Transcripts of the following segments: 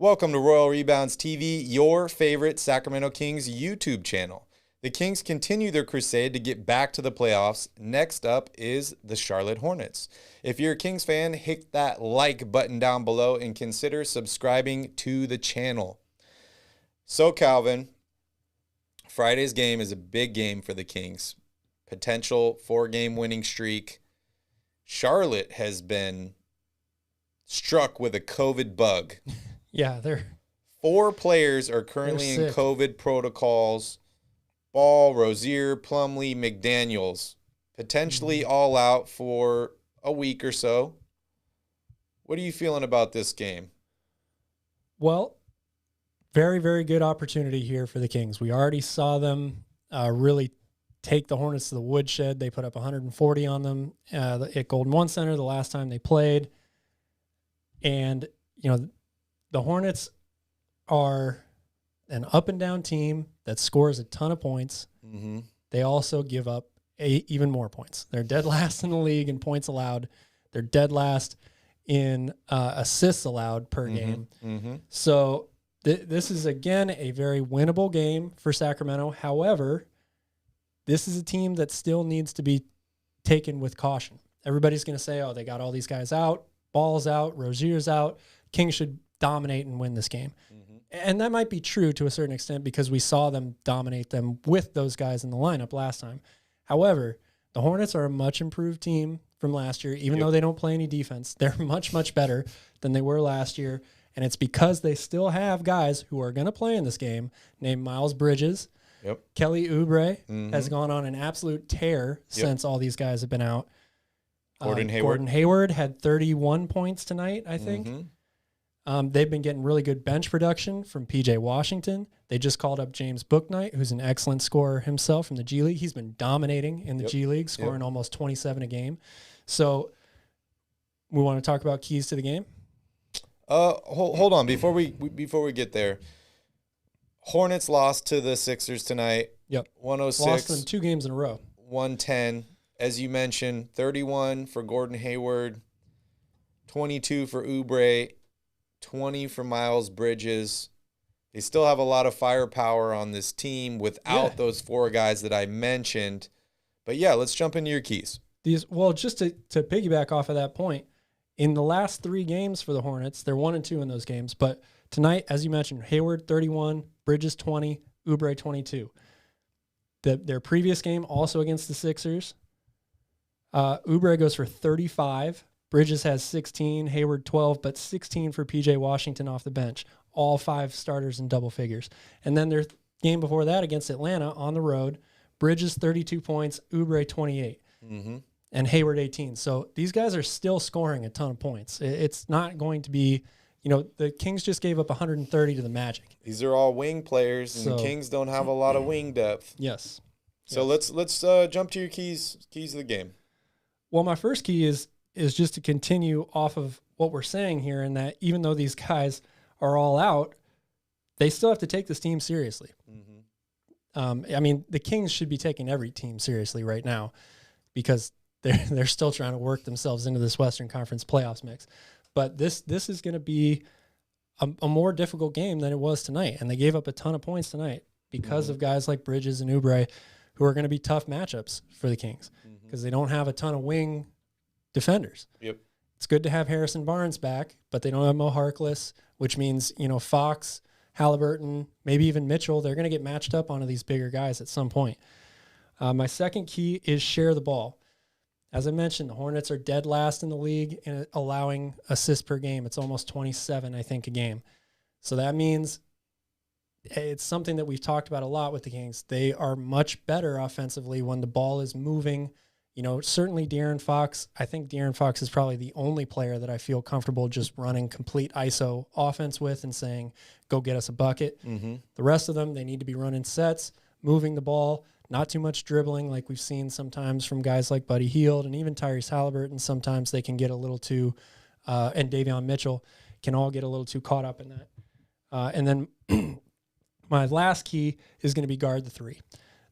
Welcome to Royal Rebounds TV, your favorite Sacramento Kings YouTube channel. The Kings continue their crusade to get back to the playoffs. Next up is the Charlotte Hornets. If you're a Kings fan, hit that like button down below and consider subscribing to the channel. So, Calvin, Friday's game is a big game for the Kings. Potential 4-game winning streak. Charlotte has been struck with a COVID bug. Yeah, 4 players are currently in COVID protocols. Ball, Rozier, Plumlee, McDaniels, potentially all out for a week or so. What are you feeling about this game? Well, very, very good opportunity here for the Kings. We already saw them really take the Hornets to the woodshed. They put up 140 on them at Golden One Center the last time they played. And, you know, the Hornets are an up-and-down team that scores a ton of points. Mm-hmm. They also give up even more points. They're dead last in the league in points allowed. They're dead last in assists allowed per game. Mm-hmm. So this is, again, a very winnable game for Sacramento. However, this is a team that still needs to be taken with caution. Everybody's going to say, oh, they got all these guys out, Ball's out, Rozier's out. Kings should dominate and win this game. Mm-hmm. And that might be true to a certain extent because we saw them dominate them with those guys in the lineup last time. However, the Hornets are a much improved team from last year, even though they don't play any defense. They're much, much better than they were last year. And it's because they still have guys who are going to play in this game named Miles Bridges. Yep. Kelly Oubre has gone on an absolute tear since all these guys have been out. Gordon Hayward had 31 points tonight, I think. They've been getting really good bench production from P.J. Washington. They just called up James Bouknight, who's an excellent scorer himself from the G League. He's been dominating in the G League, scoring almost 27 a game. So we want to talk about keys to the game? Hold on. Before we get there, Hornets lost to the Sixers tonight. Yep. 106. Lost them 2 games in a row. 110. As you mentioned, 31 for Gordon Hayward, 22 for Oubre, 20 for Miles Bridges. They still have a lot of firepower on this team without those 4 guys that I mentioned. But, yeah, let's jump into your keys. Just to piggyback off of that point, in the last 3 games for the Hornets, they're 1-2 in those games. But tonight, as you mentioned, Hayward 31, Bridges 20, Oubre 22. Their previous game, also against the Sixers, Oubre goes for 35. Bridges has 16, Hayward 12, but 16 for P.J. Washington off the bench. All 5 starters in double figures. And then their game before that against Atlanta on the road, Bridges 32 points, Oubre 28, and Hayward 18. So these guys are still scoring a ton of points. It's not going to be, the Kings just gave up 130 to the Magic. These are all wing players, and the Kings don't have a lot of wing depth. Yes. So let's jump to your keys of the game. Well, my first key is just to continue off of what we're saying here, in that even though these guys are all out, they still have to take this team seriously. I mean, the Kings should be taking every team seriously right now because they're still trying to work themselves into this Western Conference playoffs mix. But this is going to be a more difficult game than it was tonight, and they gave up a ton of points tonight because of guys like Bridges and Oubre, who are going to be tough matchups for the Kings because they don't have a ton of wing defenders. Yep. It's good to have Harrison Barnes back, but they don't have Mo Harkless, which means, Fox, Haliburton, maybe even Mitchell, they're going to get matched up onto these bigger guys at some point. My second key is share the ball. As I mentioned, the Hornets are dead last in the league in allowing assists per game. It's almost 27, I think, a game. So that means it's something that we've talked about a lot with the Kings. They are much better offensively when the ball is moving. Certainly De'Aaron Fox. I think De'Aaron Fox is probably the only player that I feel comfortable just running complete ISO offense with and saying, go get us a bucket. The rest of them, they need to be running sets, moving the ball, not too much dribbling like we've seen sometimes from guys like Buddy Hield and even Tyrese Haliburton. Sometimes they can get a little too, and Davion Mitchell can all get a little too caught up in that. And then my last key is going to be guard the 3.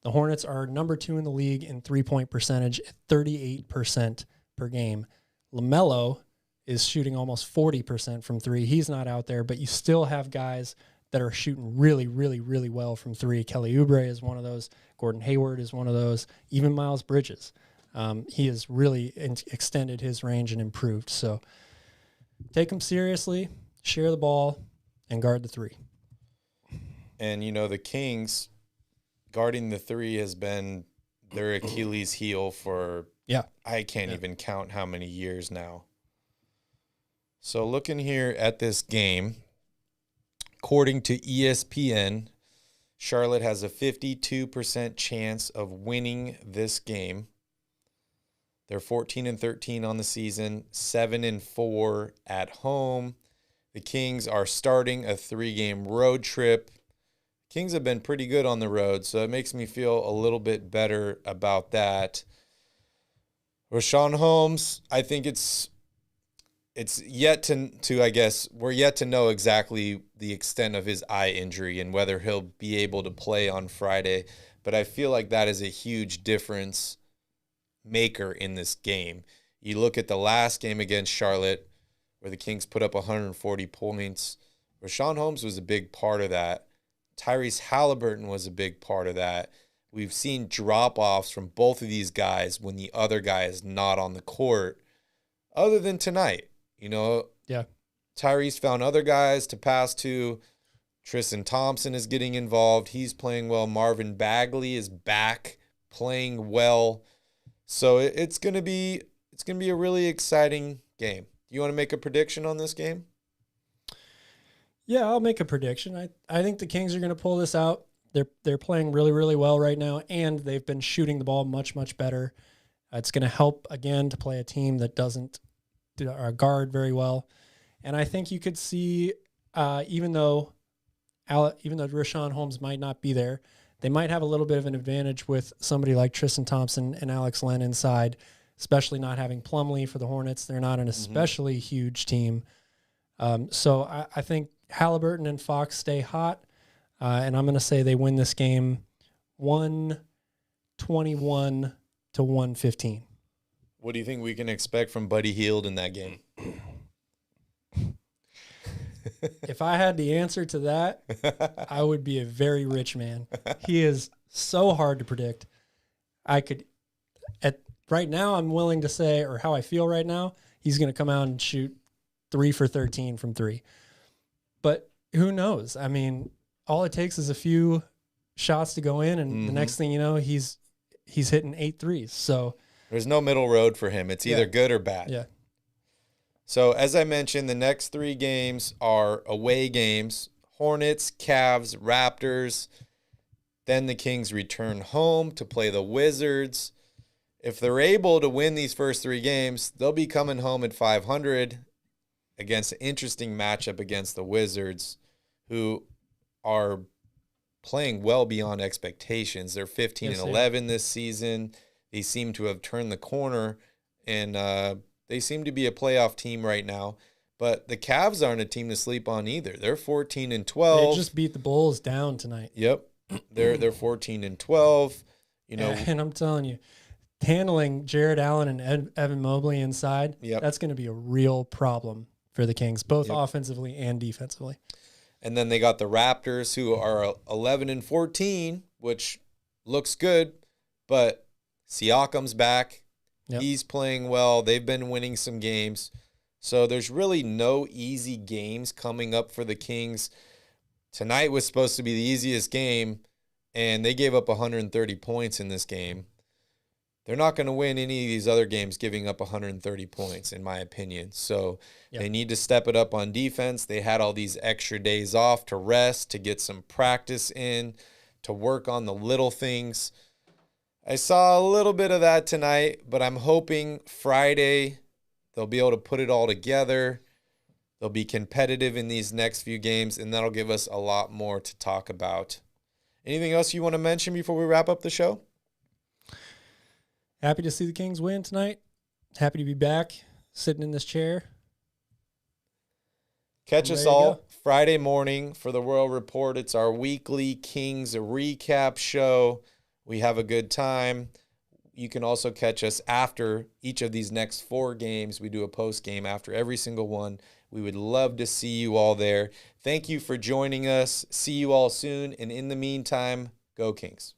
The Hornets are number 2 in the league in 3-point percentage at 38% per game. LaMelo is shooting almost 40% from three. He's not out there, but you still have guys that are shooting really, really, really well from three. Kelly Oubre is one of those. Gordon Hayward is one of those. Even Miles Bridges. He has really extended his range and improved. So take him seriously, share the ball, and guard the three. And, the Kings guarding the three has been their Achilles heel for, I can't even count how many years now. So looking here at this game, according to ESPN, Charlotte has a 52% chance of winning this game. They're 14-13 on the season, 7-4 at home. The Kings are starting a 3-game road trip. Kings have been pretty good on the road, so it makes me feel a little bit better about that. Richaun Holmes, I think it's yet to I guess, we're yet to know exactly the extent of his eye injury and whether he'll be able to play on Friday. But I feel like that is a huge difference maker in this game. You look at the last game against Charlotte where the Kings put up 140 points. Richaun Holmes was a big part of that. Tyrese Haliburton was a big part of that. We've seen drop-offs from both of these guys when the other guy is not on the court, other than tonight. Yeah. Tyrese found other guys to pass to. Tristan Thompson is getting involved. He's playing well. Marvin Bagley is back playing well. So it's going to be a really exciting game. Do you want to make a prediction on this game? Yeah, I'll make a prediction. I think the Kings are going to pull this out. They're playing really, really well right now, and they've been shooting the ball much, much better. It's going to help, again, to play a team that doesn't guard very well. And I think you could see, even though Richaun Holmes might not be there, they might have a little bit of an advantage with somebody like Tristan Thompson and Alex Len inside, especially not having Plumlee for the Hornets. They're not an especially huge team. So I think Haliburton and Fox stay hot, and I'm going to say they win this game 121-115. What do you think we can expect from Buddy Hield in that game? If I had the answer to that, I would be a very rich man. He is so hard to predict. Right now, I'm willing to say, or how I feel right now, he's going to come out and shoot 3 for 13 from three. But who knows? I mean, all it takes is a few shots to go in, and the next thing you know, he's hitting 8 threes. So there's no middle road for him. It's either good or bad. Yeah. So as I mentioned, the next 3 games are away games: Hornets, Cavs, Raptors. Then the Kings return home to play the Wizards. If they're able to win these first 3 games, they'll be coming home at 500 against an interesting matchup against the Wizards, who are playing well beyond expectations. They're 15-11 this season. They seem to have turned the corner, and they seem to be a playoff team right now. But the Cavs aren't a team to sleep on either. They're 14-12. They just beat the Bulls down tonight. Yep. They're 14-12. And I'm telling you, handling Jared Allen and Evan Mobley inside, that's going to be a real problem for the Kings, both offensively and defensively. And then they got the Raptors, who are 11-14, which looks good, but Siakam's back. Yep. He's playing well. They've been winning some games. So there's really no easy games coming up for the Kings. Tonight was supposed to be the easiest game, and they gave up 130 points in this game. They're not going to win any of these other games giving up 130 points, in my opinion. So they need to step it up on defense. They had all these extra days off to rest, to get some practice in, to work on the little things. I saw a little bit of that tonight, but I'm hoping Friday they'll be able to put it all together. They'll be competitive in these next few games, and that'll give us a lot more to talk about. Anything else you want to mention before we wrap up the show? Happy to see the Kings win tonight. Happy to be back, sitting in this chair. Catch us all Friday morning for the Royal Report. It's our weekly Kings recap show. We have a good time. You can also catch us after each of these next 4 games. We do a post game after every single one. We would love to see you all there. Thank you for joining us. See you all soon. And in the meantime, go Kings.